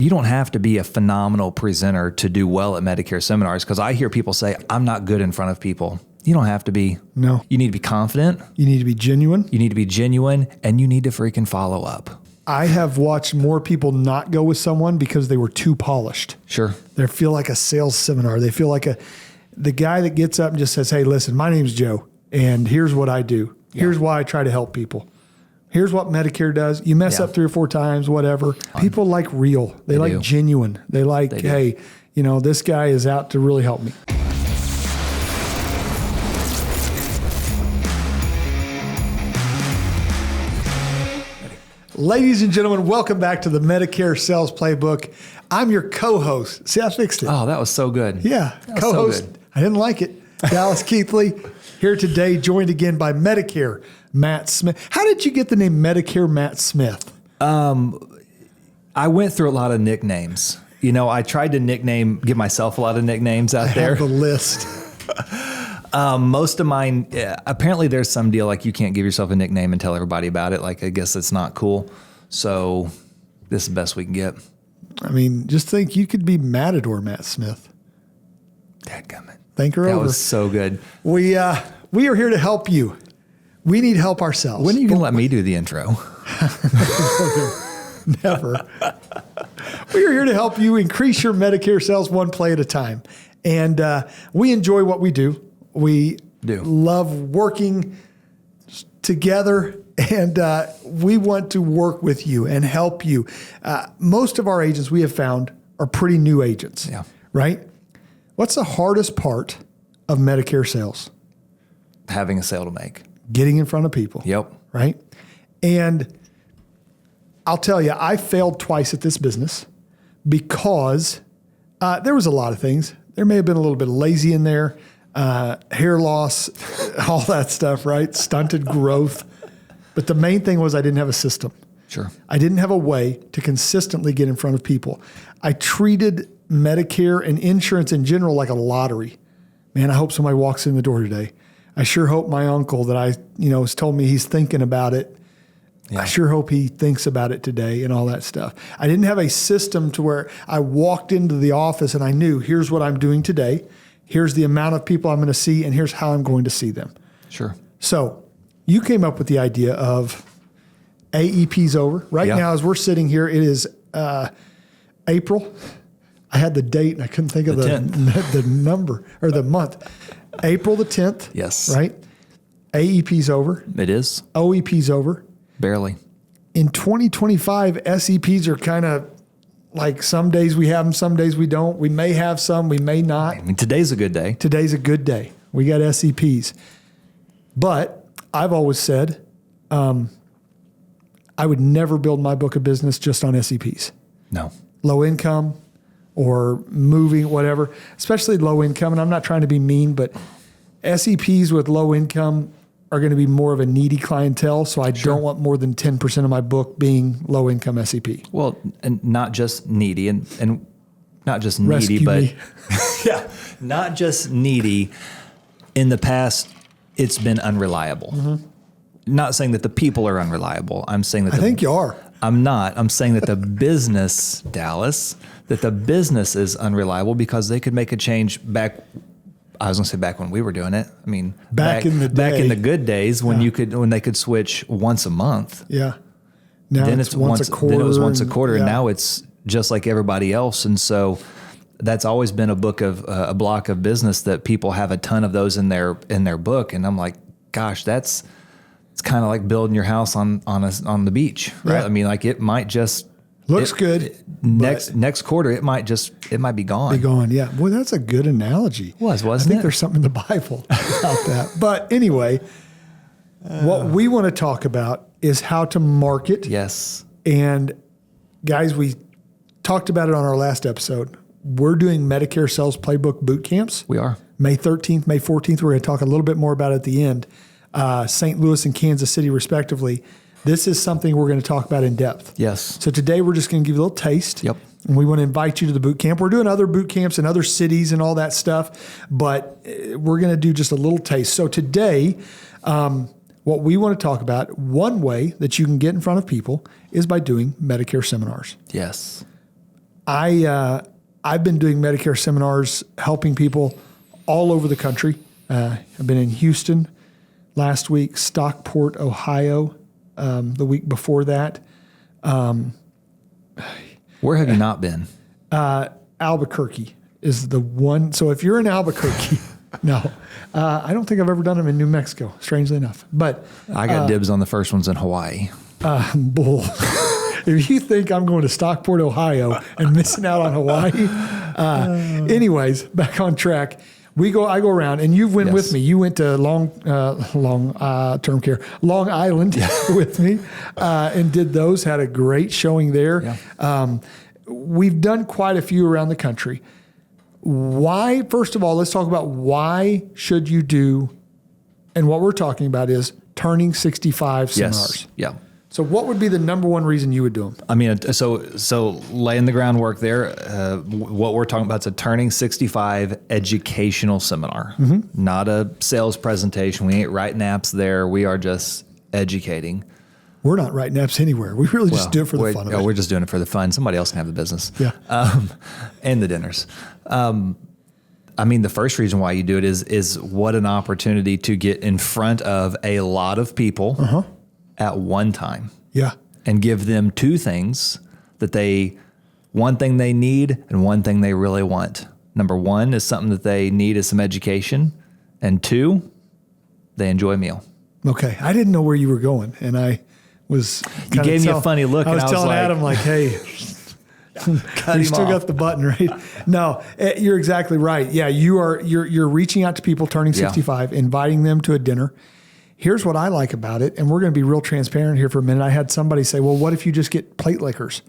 You don't have to be a phenomenal presenter to do well at Medicare seminars, because I hear people say, I'm not good in front of people. You don't have to be. No. You need to be confident. You need to be genuine. You need to be genuine, and you need to freaking follow up. I have watched more people not go with someone because they were too polished. Sure. They feel like a sales seminar. They feel like the guy that gets up and just says, hey, listen, my name's Joe, and here's what I do. Here's why I try to help people. Here's what Medicare does. You mess up 3 or 4 times, whatever. People like real. They like genuine. They like, hey, this guy is out to really help me. Ladies and gentlemen, welcome back to the Medicare Sales Playbook. I'm your co-host. See, I fixed it. Oh, that was so good. Yeah, co-host. So I didn't like it. Dallas Keithley here today, joined again by Medicare Matt Smith. How did you get the name Medicare Matt Smith? I went through a lot of nicknames. I tried to give myself a lot of nicknames out there. I have a list. Most of mine, apparently there's some deal like you can't give yourself a nickname and tell everybody about it. Like, I guess it's not cool. So this is the best we can get. I mean, just think you could be Matador Matt Smith. Dadgummit. Think her over. That was so good. We are here to help you. We need help ourselves. When are you going to let me do the intro? Never. We are here to help you increase your Medicare sales one play at a time. And we enjoy what we do. We love working together, and we want to work with you and help you. Most of our agents we have found are pretty new agents, right? What's the hardest part of Medicare sales? Having a sale to make. Getting in front of people. Yep. Right? And I'll tell you, I failed twice at this business because there was a lot of things. There may have been a little bit of lazy in there, hair loss, all that stuff, right? Stunted growth. But the main thing was I didn't have a system. Sure. I didn't have a way to consistently get in front of people. I treated Medicare and insurance in general like a lottery. Man, I hope somebody walks in the door today. I sure hope my uncle that has told me he's thinking about it. Yeah. I sure hope he thinks about it today and all that stuff. I didn't have a system to where I walked into the office and I knew, here's what I'm doing today. Here's the amount of people I'm going to see, and here's how I'm going to see them. Sure. So you came up with the idea of AEP's over. Right now, as we're sitting here, it is April. I had the date and I couldn't think of the number or the month. April the 10th. Yes. Right? AEP's over. It is. OEP's over. Barely. In 2025, SEPs are kind of like some days we have them, some days we don't. We may have some, we may not. I mean, today's a good day. Today's a good day. We got SEPs. But I've always said I would never build my book of business just on SEPs. No. Low income or moving, whatever, especially low income. And I'm not trying to be mean, but SEPs with low income are going to be more of a needy clientele. So I don't want more than 10% of my book being low income SEP. Well, and not just needy and not just needy, Rescue but me. not just needy. In the past, it's been unreliable. Mm-hmm. Not saying that the people are unreliable. I'm saying that I think you are. I'm not. I'm saying that the business, Dallas, that the business is unreliable because they could make a change back. I was going to say back when we were doing it. I mean, back in the day. Back in the good days when when they could switch once a month. Yeah. Now then it's once a quarter. Then it was once a quarter, and yeah. now it's just like everybody else. And so that's always been a block of business that people have a ton of those in their book. And I'm like, gosh, it's kind of like building your house on the beach, right? Yeah. I mean, like it might just looks good. Next quarter, it might be gone. Be gone. Yeah. Boy, that's a good analogy. Wasn't I think it? there's something in the Bible about that. But anyway, what we want to talk about is how to market. Yes. And guys, we talked about it on our last episode. We're doing Medicare Sales Playbook boot camps. We are. May 13th, May 14th. We're going to talk a little bit more about it at the end. St. Louis and Kansas City, respectively. This is something we're going to talk about in depth. Yes. So today we're just going to give you a little taste. Yep. And we want to invite you to the boot camp. We're doing other boot camps in other cities and all that stuff, but we're going to do just a little taste. So today, what we want to talk about, one way that you can get in front of people is by doing Medicare seminars. Yes. I've been doing Medicare seminars, helping people all over the country. I've been in Houston last week, Stockport, Ohio, the week before that. Where have you not been? Albuquerque is the one. So if you're in Albuquerque, no, I don't think I've ever done them in New Mexico, strangely enough. But I got dibs on the first ones in Hawaii. Bull. If you think I'm going to Stockport, Ohio and missing out on Hawaii. Anyways, back on track. I go around, and you've went with me. You went to Long Island with me, and did those. Had a great showing there. Yeah. We've done quite a few around the country. Why? First of all, let's talk about why should you do, and what we're talking about is turning 65 seminars. Yeah. So what would be the number one reason you would do them? I mean, so laying the groundwork there, what we're talking about is a Turning 65 educational seminar, not a sales presentation. We ain't writing apps there. We are just educating. We're not writing apps anywhere. We really just do it for the fun of it. We're just doing it for the fun. Somebody else can have the business. Yeah. And the dinners. I mean, the first reason why you do it is what an opportunity to get in front of a lot of people at one time. Yeah. And give them two things one thing they need and one thing they really want. Number one is something that they need is some education. And two, they enjoy a meal. Okay. I didn't know where you were going. And I was, you gave me a funny look. I was telling Adam like, hey, you still got the button, right? No, you're exactly right. Yeah. You're reaching out to people turning 65, inviting them to a dinner. Here's what I like about it, and we're going to be real transparent here for a minute. I had somebody say, well, what if you just get plate lickers?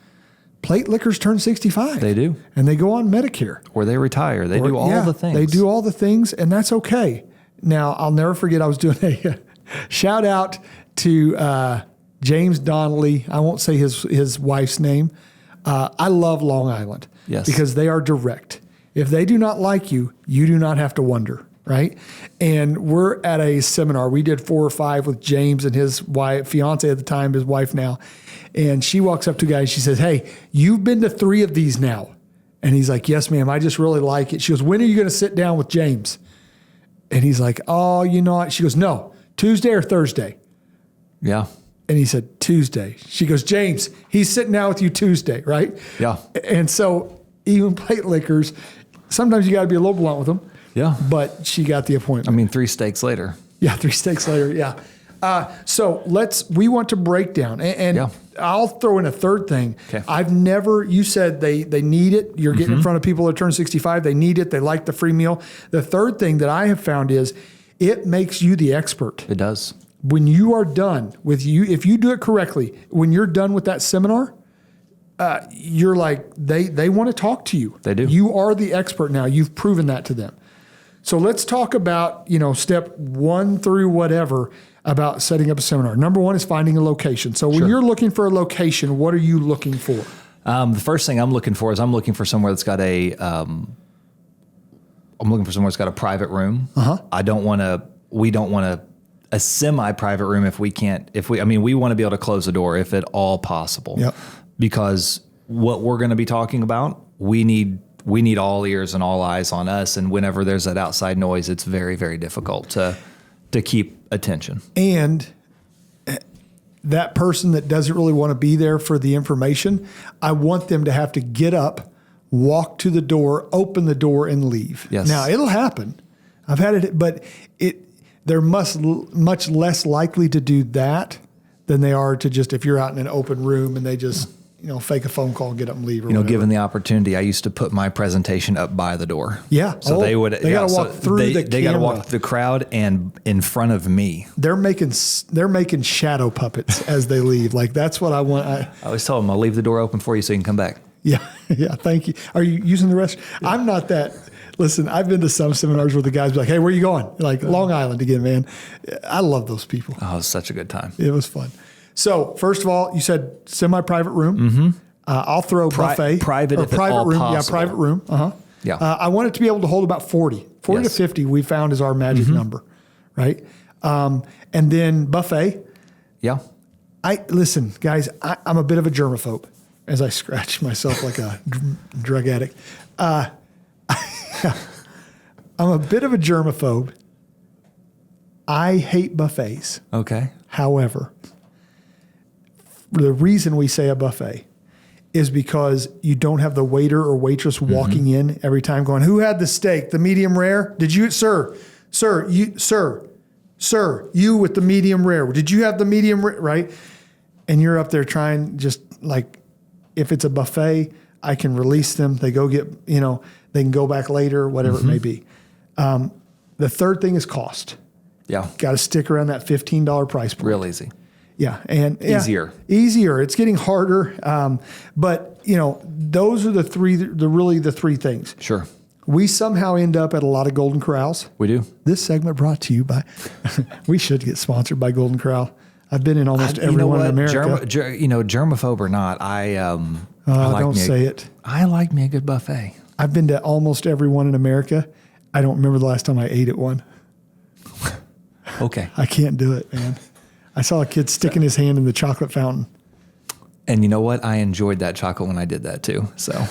Plate lickers turn 65. They do. And they go on Medicare. Or they retire. They do all the things. They do all the things, and that's okay. Now, I'll never forget, I was doing a shout out to James Donnelly. I won't say his wife's name. I love Long Island. Yes. Because they are direct. If they do not like you, you do not have to wonder. Right. And we're at a seminar. We did 4 or 5 with James and his wife, fiance at the time, his wife now. And she walks up to a guy and she says, hey, you've been to 3 of these now. And he's like, yes, ma'am. I just really like it. She goes, when are you going to sit down with James? And he's like, oh, you know what? She goes, no, Tuesday or Thursday. Yeah. And he said, Tuesday. She goes, James, he's sitting down with you Tuesday. Right. Yeah. And so even plate lickers, sometimes you got to be a little blunt with them. Yeah. But she got the appointment. I mean, 3 steaks later. Yeah, 3 steaks later. Yeah. So we want to break down. And I'll throw in a third thing. Okay. You said they need it. You're getting in front of people that turn 65. They need it. They like the free meal. The third thing that I have found is it makes you the expert. It does. When you are done with if you do it correctly, when you're done with that seminar, you're like, they want to talk to you. They do. You are the expert now. You've proven that to them. So let's talk about, step 1 through whatever about setting up a seminar. Number 1 is finding a location. So when you're looking for a location, what are you looking for? The first thing I'm looking for is I'm looking for somewhere that's got a private room. We don't want a semi-private room we want to be able to close the door if at all possible. Yep. Because what we're going to be talking about, we need all ears and all eyes on us. And whenever there's that outside noise, it's very, very difficult to keep attention. And that person that doesn't really want to be there for the information, I want them to have to get up, walk to the door, open the door, and leave. Yes. Now, it'll happen. I've had it, but they're much less likely to do that than they are to just, if you're out in an open room and they just fake a phone call and get up and leave. Given the opportunity, I used to put my presentation up by the door. Yeah. So they got to walk through the camera. They got to walk the crowd and in front of me. They're making shadow puppets as they leave. Like, that's what I want. I always tell them, I'll leave the door open for you so you can come back. Yeah. Yeah. Thank you. Are you using the restroom? Yeah. I'm not that. Listen, I've been to some seminars where the guys be like, hey, where are you going? Like, Long Island again, man. I love those people. Oh, it was such a good time. It was fun. So first of all, you said semi-private room. I'll throw buffet. Private if private at all room. possible. Yeah, private room. Yeah. I want it to be able to hold about 40. 40 to 50 we found is our magic number, right? And then buffet. Yeah. Listen, guys, I'm a bit of a germaphobe. as I scratch myself like a drug addict. I'm a bit of a germaphobe. I hate buffets. Okay. However, the reason we say a buffet is because you don't have the waiter or waitress walking in every time going, who had the steak? The medium rare? Did you, sir, you with the medium rare. Did you have the medium rare? Right? And you're up there trying just like, if it's a buffet, I can release them. They go get, they can go back later, whatever it may be. The third thing is cost. Yeah. Got to stick around that $15 price point. Real easy. Yeah. And easier. It's getting harder. But those are the three things. Sure. We somehow end up at a lot of Golden Corrals. We do. This segment brought to you by, we should get sponsored by Golden Corral. I've been in almost every one in America. Germaphobe or not, don't say it. I like me a good buffet. I've been to almost every one in America. I don't remember the last time I ate at one. Okay. I can't do it, man. I saw a kid sticking his hand in the chocolate fountain. And you know what? I enjoyed that chocolate when I did that too. So,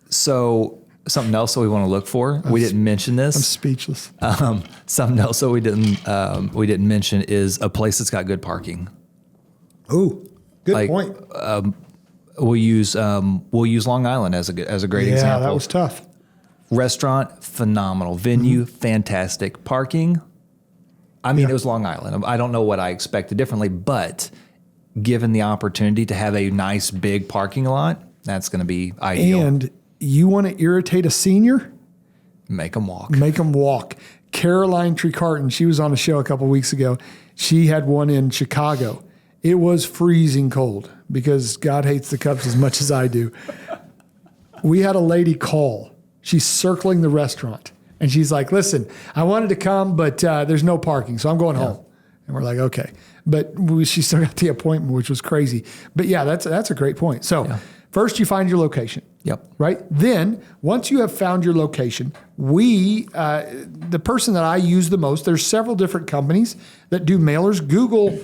so something else that we want to look for. We didn't mention this. I'm speechless. Something else that we didn't mention is a place that's got good parking. Oh, good point. We'll use Long Island as a great example. Yeah, that was tough. Restaurant, phenomenal. Venue, fantastic. Parking, it was Long Island. I don't know what I expected differently, but given the opportunity to have a nice big parking lot, that's going to be ideal. And you want to irritate a senior? Make them walk. Make them walk. Caroline Trecarton, she was on a show a couple of weeks ago. She had one in Chicago. It was freezing cold because God hates the Cubs as much as I do. We had a lady call. She's circling the restaurant. And she's like, listen, I wanted to come, but there's no parking, so I'm going home. And we're like, okay. But she still got the appointment, which was crazy. But yeah, that's a great point. So first you find your location. Yep. Right? Then once you have found your location, the person that I use the most, there's several different companies that do mailers. Google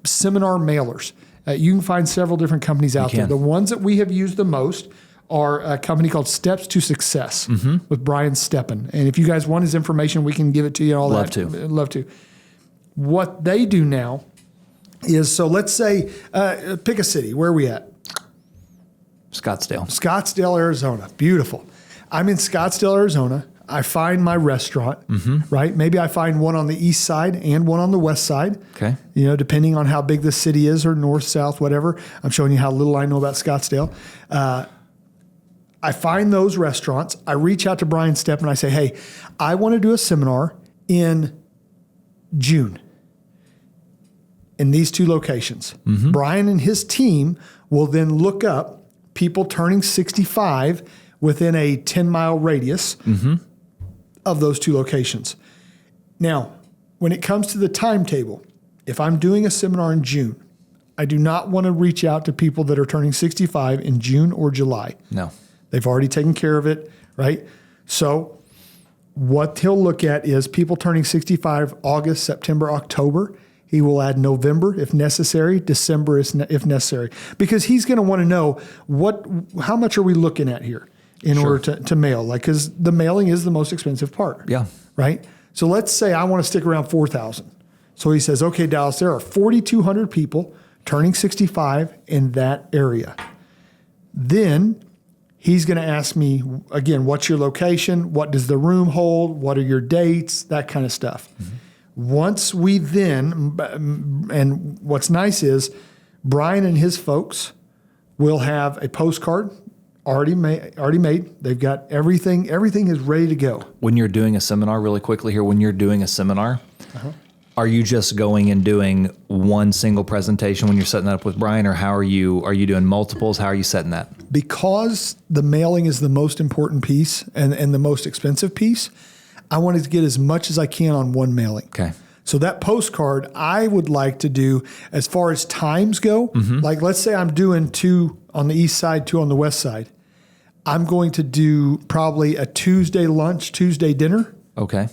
seminar mailers. You can find several different companies out there. The ones that we have used the most are a company called Steps to Success with Brian Steppen. And if you guys want his information, we can give it to you. Love to. What they do now is, so let's say, pick a city. Where are we at? Scottsdale, Arizona. Beautiful. I'm in Scottsdale, Arizona. I find my restaurant, right? Maybe I find one on the east side and one on the west side. Okay. Depending on how big the city is, or north, south, whatever. I'm showing you how little I know about Scottsdale. I find those restaurants. I reach out to Brian Stepp and I say, hey, I want to do a seminar in June in these two locations. Brian and his team will then look up people turning 65 within a 10-mile radius of those two locations. Now, when it comes to the timetable, if I'm doing a seminar in June, I do not want to reach out to people that are turning 65 in June or July. No. They've already taken care of it, right? So what he'll look at is people turning 65 August, September, October. He will add November if necessary, December if necessary, because he's going to want to know how much are we looking at here in order to mail, because the mailing is the most expensive part. Yeah. Right. So let's say I want to stick around 4,000. So he says, okay, Dallas, there are 4,200 people turning 65 in that area. Then he's going to ask me again, what's your location? What does the room hold? What are your dates? That kind of stuff. Once we then, and what's nice is Brian and his folks will have a postcard already made. They've got everything. Everything is ready to go. When you're doing a seminar, really quickly here, are you just going and doing one single presentation when you're setting that up with Brian, or are you doing multiples? How are you setting that? Because the mailing is the most important piece and the most expensive piece, I wanted to get as much as I can on one mailing. Okay. So that postcard I would like to do as far as times go. Like let's say I'm doing 2 on the east side, 2 on the west side. I'm going to do probably a Tuesday lunch, Tuesday dinner. Okay.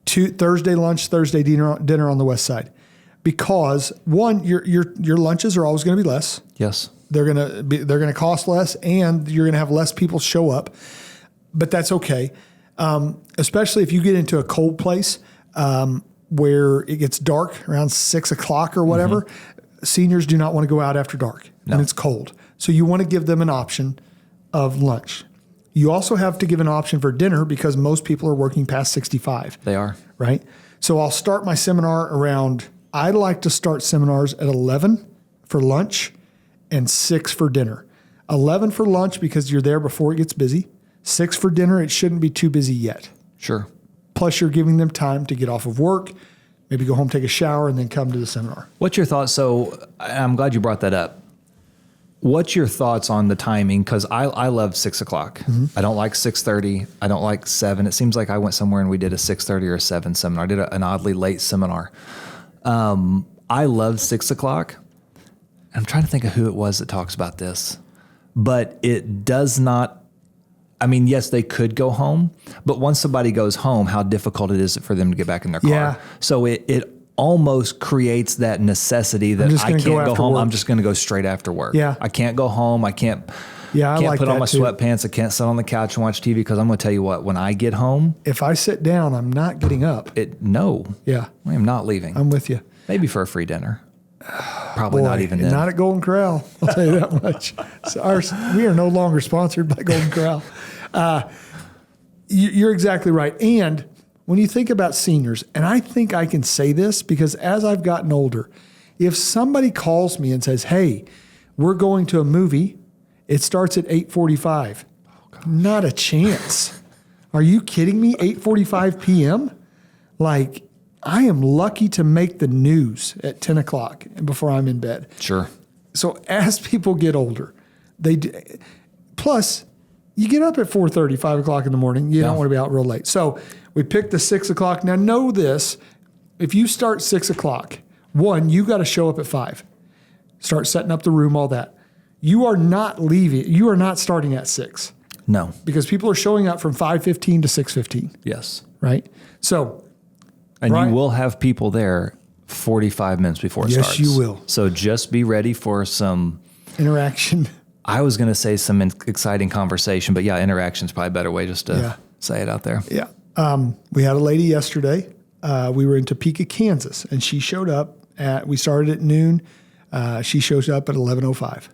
Thursday lunch, Thursday dinner on the west side. Because one, your lunches are always going to be less. Yes. They're gonna cost less, and you're gonna have less people show up. But that's okay, especially if you get into a cold place where it gets dark around 6 o'clock or whatever. Seniors do not want to go out after dark when it's cold. So you want to give them an option of lunch. You also have to give an option for dinner because most people are working past 65. They are. Right? So I'll start my seminar around, I like to start seminars at 11 for lunch and 6 for dinner. 11 for lunch because you're there before it gets busy. 6 for dinner, it shouldn't be too busy yet. Sure. Plus you're giving them time to get off of work, maybe go home, take a shower, and then come to the seminar. What's your thoughts? So I'm glad you brought that up. What's your thoughts on the timing? Because I love 6 o'clock. I don't like 6:30. I don't like 7. It seems like I went somewhere and we did a 6:30 or a 7 seminar. I did an oddly late seminar. I love 6 o'clock. I'm trying to think of who it was that talks about this. But it does not, I mean, yes, they could go home. But once somebody goes home, how difficult it is for them to get back in their car. Yeah. So it almost creates that necessity that I can't go home. I'm just going to go straight after work. Yeah. I can't go home. I can't put on my sweatpants. I can't sit on the couch and watch TV because I'm going to tell you what, when I get home. If I sit down, I'm not getting up. No. Yeah. I am not leaving. I'm with you. Maybe for a free dinner. Probably not even then. Not at Golden Corral. I'll tell you that much. So we are no longer sponsored by Golden Corral. You're exactly right. And when you think about seniors, and I think I can say this because as I've gotten older, if somebody calls me and says, hey, we're going to a movie, it starts at 8:45. Not a chance. Are you kidding me? 8:45 p.m.? Like, I am lucky to make the news at 10 o'clock before I'm in bed. Sure. So as people get older, plus you get up at 4:30, 5 o'clock in the morning. You don't want to be out real late. So we picked the 6 o'clock. Now know this, if you start 6 o'clock, one, you got to show up at 5. Start setting up the room, all that. You are not leaving. You are not starting at 6. No. Because people are showing up from 5:15 to 6:15. Yes. Right? So. And you will have people there 45 minutes before it starts. Yes, you will. So just be ready for some interaction. I was going to say some exciting conversation, but yeah, interaction is probably a better way just to say it out there. Yeah. We had a lady yesterday. We were in Topeka, Kansas, and she showed up we started at noon. She shows up at 11:05.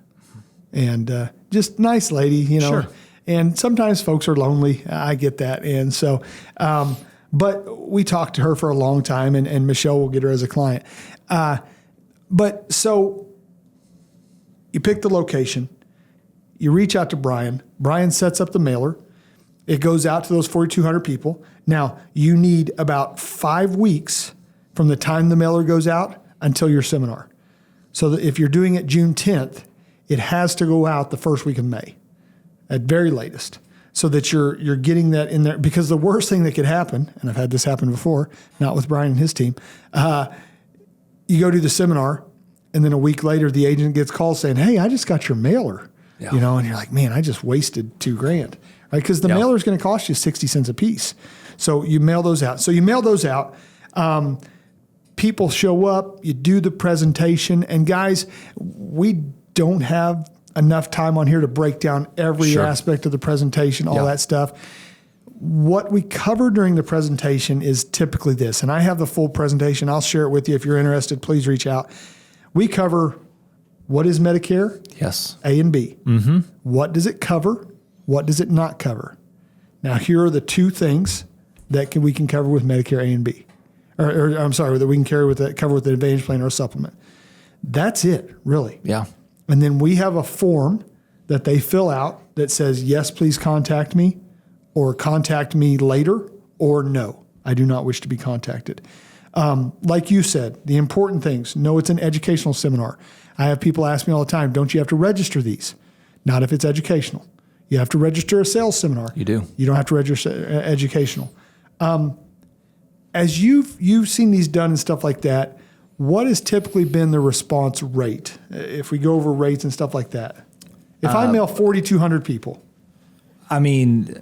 And just nice lady, you know. Sure. And sometimes folks are lonely. I get that. And so, but we talked to her for a long time, and Michelle will get her as a client. But so you pick the location. You reach out to Brian. Brian sets up the mailer. It goes out to those 4,200 people. Now, you need about 5 weeks from the time the mailer goes out until your seminar. So that if you're doing it June 10th, it has to go out the first week of May at very latest, so that you're getting that in there. Because the worst thing that could happen, and I've had this happen before, not with Brian and his team, you go to the seminar, and then a week later, the agent gets called saying, hey, I just got your mailer. Yeah. You know, and you're like, man, I just wasted $2,000, right? Because the mailer is going to cost you 60 cents a piece. So you mail those out. So you mail those out. People show up, you do the presentation, and guys, we don't have enough time on here to break down every aspect of the presentation, all that stuff. What we cover during the presentation is typically this, and I have the full presentation. I'll share it with you. If you're interested, please reach out. We cover what is Medicare? Yes. A and B. Mm-hmm. What does it cover? What does it not cover? Now, here are the two things that we can cover with Medicare A and B. Or I'm sorry, that we can cover with the Advantage Plan or a supplement. That's it, really. Yeah. And then we have a form that they fill out that says, yes, please contact me, or contact me later, or no, I do not wish to be contacted. Like you said, the important things. No, it's an educational seminar. I have people ask me all the time, don't you have to register these? Not if it's educational. You have to register a sales seminar. You do. You don't have to register educational. As you've seen these done and stuff like that, what has typically been the response rate? If we go over rates and stuff like that. If I mail 4,200 people. I mean,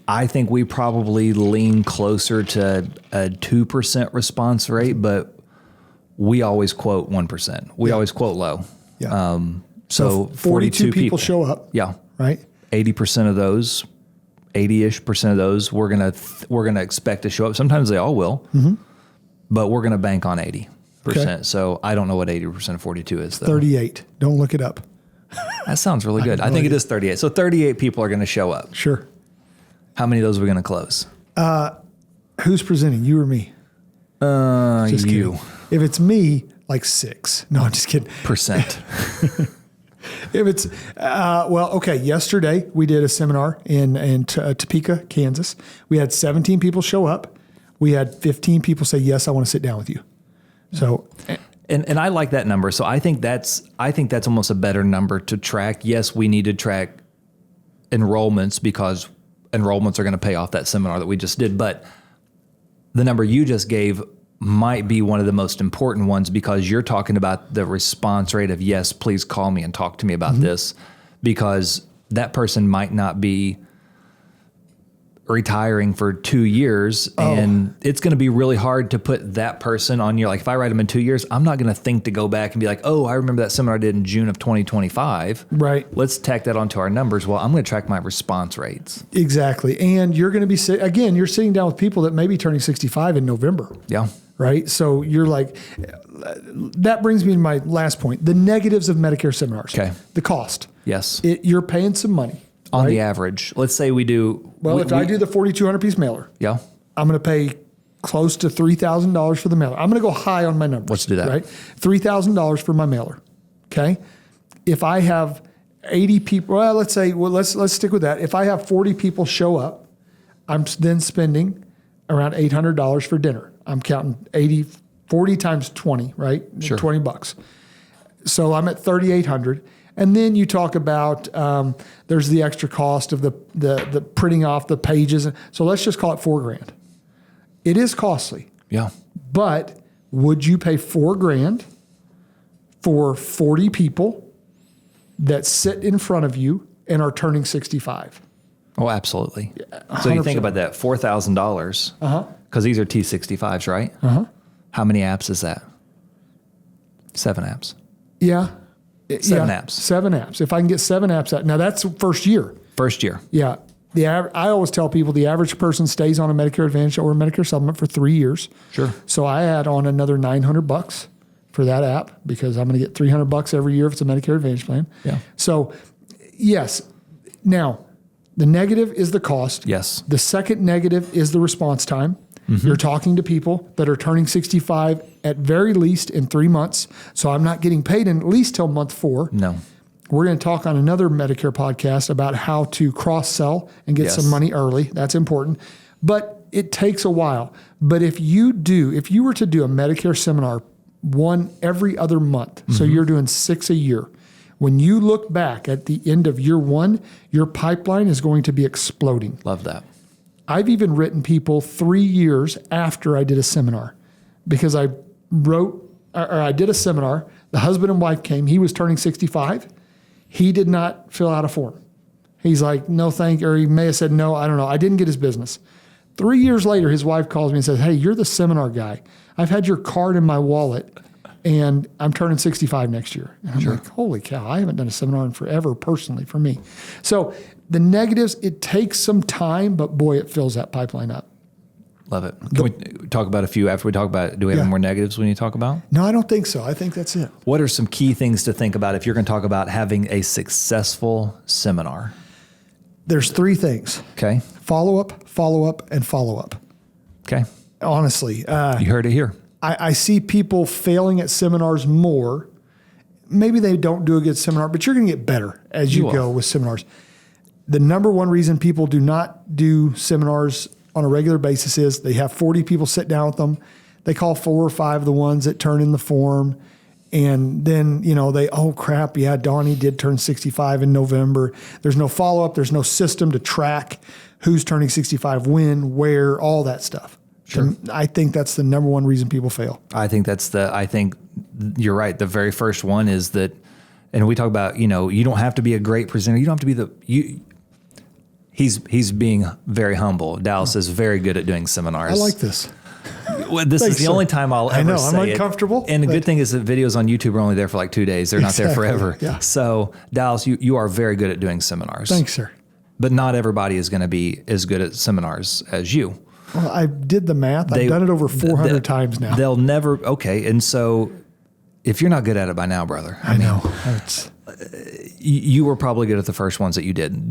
I think we probably lean closer to a 2% response rate, but we always quote 1%. We always quote low. Yeah. So 42 people show up. Yeah. Right. 80% of those, 80-ish% of those, we're gonna expect to show up. Sometimes they all will, but we're gonna bank on 80%. Okay. So I don't know what 80% of 42 is, though. 38. Don't look it up. That sounds really good. I think it is 38. So 38 people are gonna show up. Sure. How many of those are we gonna close? Who's presenting? You or me? Just You. kidding. If it's me, like 6. No, I'm just kidding. Percent. If it's, okay, yesterday we did a seminar in Topeka, Kansas. We had 17 people show up. We had 15 people say, yes, I want to sit down with you. So, And I like that number. So I think that's almost a better number to track. Yes, we need to track enrollments because enrollments are going to pay off that seminar that we just did. But the number you just gave might be one of the most important ones because you're talking about the response rate of, yes, please call me and talk to me about this, because that person might not be retiring for 2 years and it's going to be really hard to put that person on your, like if I write them in 2 years, I'm not going to think to go back and be like, oh, I remember that seminar I did in June of 2025. Right. Let's tack that onto our numbers. Well, I'm going to track my response rates. Exactly. And you're going to be, again, you're sitting down with people that may be turning 65 in November. Yeah. Right. So you're like, that brings me to my last point, the negatives of Medicare seminars. Okay. The cost. Yes. You're paying some money. On right? the average, let's say we do. Well, if I do the 4,200 piece mailer, yeah, I'm going to pay close to $3,000 for the mailer. I'm going to go high on my numbers. Let's do that. Right. $3,000 for my mailer. Okay. If I have 80 people, well, let's stick with that. If I have 40 people show up, I'm then spending around $800 for dinner. I'm counting 40 times 20, right? Sure. $20. So I'm at 3,800. And then you talk about there's the extra cost of the printing off the pages. So let's just call it $4,000. It is costly. Yeah. But would you pay $4,000 for 40 people that sit in front of you and are turning 65? Oh, absolutely. So you think about that, $4,000. Because these are T65s, right? How many apps is that? 7 apps. Yeah. 7 apps. 7 apps. If I can get 7 apps out. Now that's first year. First year. Yeah. I always tell people the average person stays on a Medicare Advantage or a Medicare Supplement for 3 years. Sure. So I add on another $900 for that app because I'm going to get $300 every year if it's a Medicare Advantage plan. Yeah. So yes. Now the negative is the cost. Yes. The second negative is the response time. You're talking to people that are turning 65 at very least in 3 months. So I'm not getting paid in at least till month 4. No. We're going to talk on another Medicare podcast about how to cross-sell and get some money early. That's important. But it takes a while. But if you were to do a Medicare seminar one every other month, so you're doing 6 a year, when you look back at the end of year 1, your pipeline is going to be exploding. Love that. I've even written people 3 years after I did a seminar because I did a seminar. The husband and wife came. He was turning 65. He did not fill out a form. He's like, no, thank you. Or he may have said, no, I don't know. I didn't get his business. 3 years later, his wife calls me and says, hey, you're the seminar guy. I've had your card in my wallet and I'm turning 65 next year. And I'm like, holy cow, I haven't done a seminar in forever personally for me. So the negatives, it takes some time, but boy, it fills that pipeline up. Love it. Can we talk about a few after we talk about it? Do we have any more negatives we need to talk about? No, I don't think so. I think that's it. What are some key things to think about if you're going to talk about having a successful seminar? There's 3 things. Okay. Follow up, and follow up. Okay. Honestly. You heard it here. I see people failing at seminars more. Maybe they don't do a good seminar, but you're going to get better as you go with seminars. The number one reason people do not do seminars on a regular basis is they have 40 people sit down with them. They call 4 or 5 of the ones that turn in the form. And then, oh crap, yeah, Donnie did turn 65 in November. There's no follow-up. There's no system to track who's turning 65, when, where, all that stuff. Sure. I think that's the number one reason people fail. I think you're right. The very first one is that, and we talk about, you don't have to be a great presenter. You don't have to be he's being very humble. Dallas is very good at doing seminars. I like this. Well, this Thanks, is the sir. only time I'll ever I know, say I'm it. uncomfortable. And the good thing is that videos on YouTube are only there for like 2 days. They're not there forever. Yeah. So Dallas, you are very good at doing seminars. Thanks, sir. But not everybody is going to be as good at seminars as you. Well, I did the math. I've done it over 400 times now. They'll never, okay. And so if you're not good at it by now, brother, I know. You were probably good at the first ones that you did.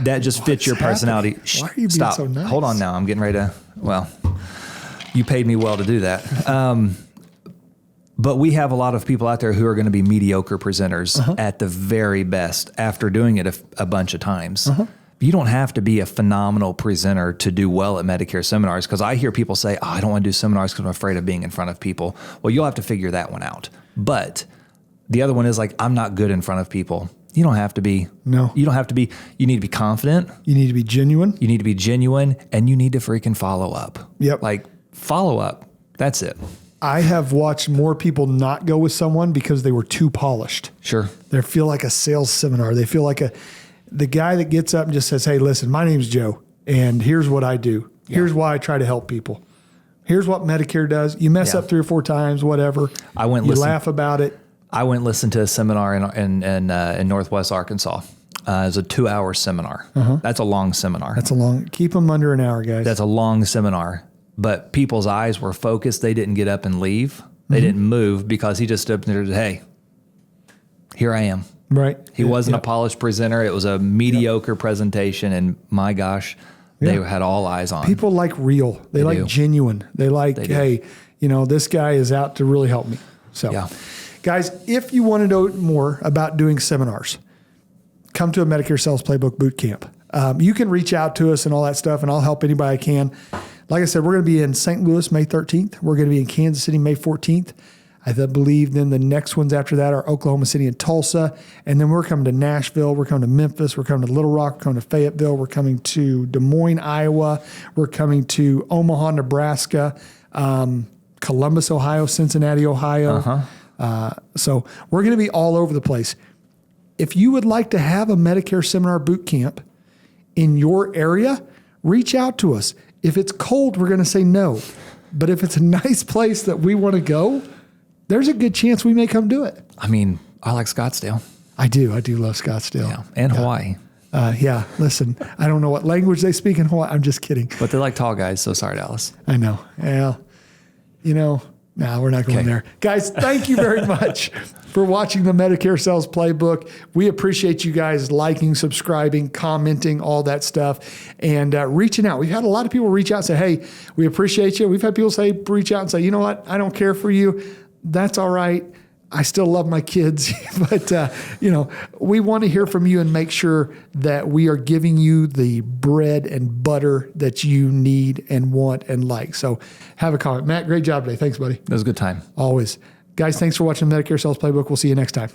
That just fits your personality. Why are you being Stop. so nice? Hold on now. I'm getting ready to, well, you paid me well to do that. But we have a lot of people out there who are going to be mediocre presenters at the very best after doing it a bunch of times. You don't have to be a phenomenal presenter to do well at Medicare seminars, because I hear people say, I don't want to do seminars because I'm afraid of being in front of people. Well, you'll have to figure that one out. But the other one is like, I'm not good in front of people. You don't have to be. No. You don't have to be. You need to be confident. You need to be genuine. You need to be genuine, and you need to freaking follow up. Yep. Like, follow up. That's it. I have watched more people not go with someone because they were too polished. Sure. They feel like a sales seminar. They feel like the guy that gets up and just says, hey, listen, my name's Joe, and here's what I do. Yeah. Here's why I try to help people. Here's what Medicare does. You mess up 3 or 4 times, whatever. You laugh about it. I went and listened to a seminar in Northwest Arkansas. It was a 2-hour seminar. That's a long seminar. Keep them under an hour, guys. That's a long seminar. But people's eyes were focused. They didn't get up and leave. They didn't move because he just stood there and said, hey, here I am. Right. He wasn't a polished presenter. It was a mediocre presentation. And my gosh, they had all eyes on. People like real. They like genuine. They like, hey, this guy is out to really help me. So, guys, if you want to know more about doing seminars, come to a Medicare Sales Playbook BootCamp. You can reach out to us and all that stuff, and I'll help anybody I can. Like I said, we're going to be in St. Louis May 13th. We're going to be in Kansas City May 14th. I believe then the next ones after that are Oklahoma City and Tulsa. And then we're coming to Nashville. We're coming to Memphis. We're coming to Little Rock. We're coming to Fayetteville. We're coming to Des Moines, Iowa. We're coming to Omaha, Nebraska, Columbus, Ohio, Cincinnati, Ohio. So we're going to be all over the place. If you would like to have a Medicare Seminar Boot Camp in your area, reach out to us. If it's cold, we're going to say no. But if it's a nice place that we want to go, there's a good chance we may come do it. I mean, I like Scottsdale. I do love Scottsdale. Yeah. And Hawaii. Listen, I don't know what language they speak in Hawaii. I'm just kidding. But they like tall guys, so sorry, Dallas. I know. Well, we're not going there. Guys, thank you very much for watching the Medicare Sales Playbook. We appreciate you guys liking, subscribing, commenting, all that stuff, and reaching out. We've had a lot of people reach out and say, hey, we appreciate you. We've had people reach out and say, you know what? I don't care for you. That's all right. I still love my kids, but we want to hear from you and make sure that we are giving you the bread and butter that you need and want and like. So have a comment. Matt, great job today. Thanks, buddy. It was a good time. Always. Guys, thanks for watching the Medicare Sales Playbook. We'll see you next time.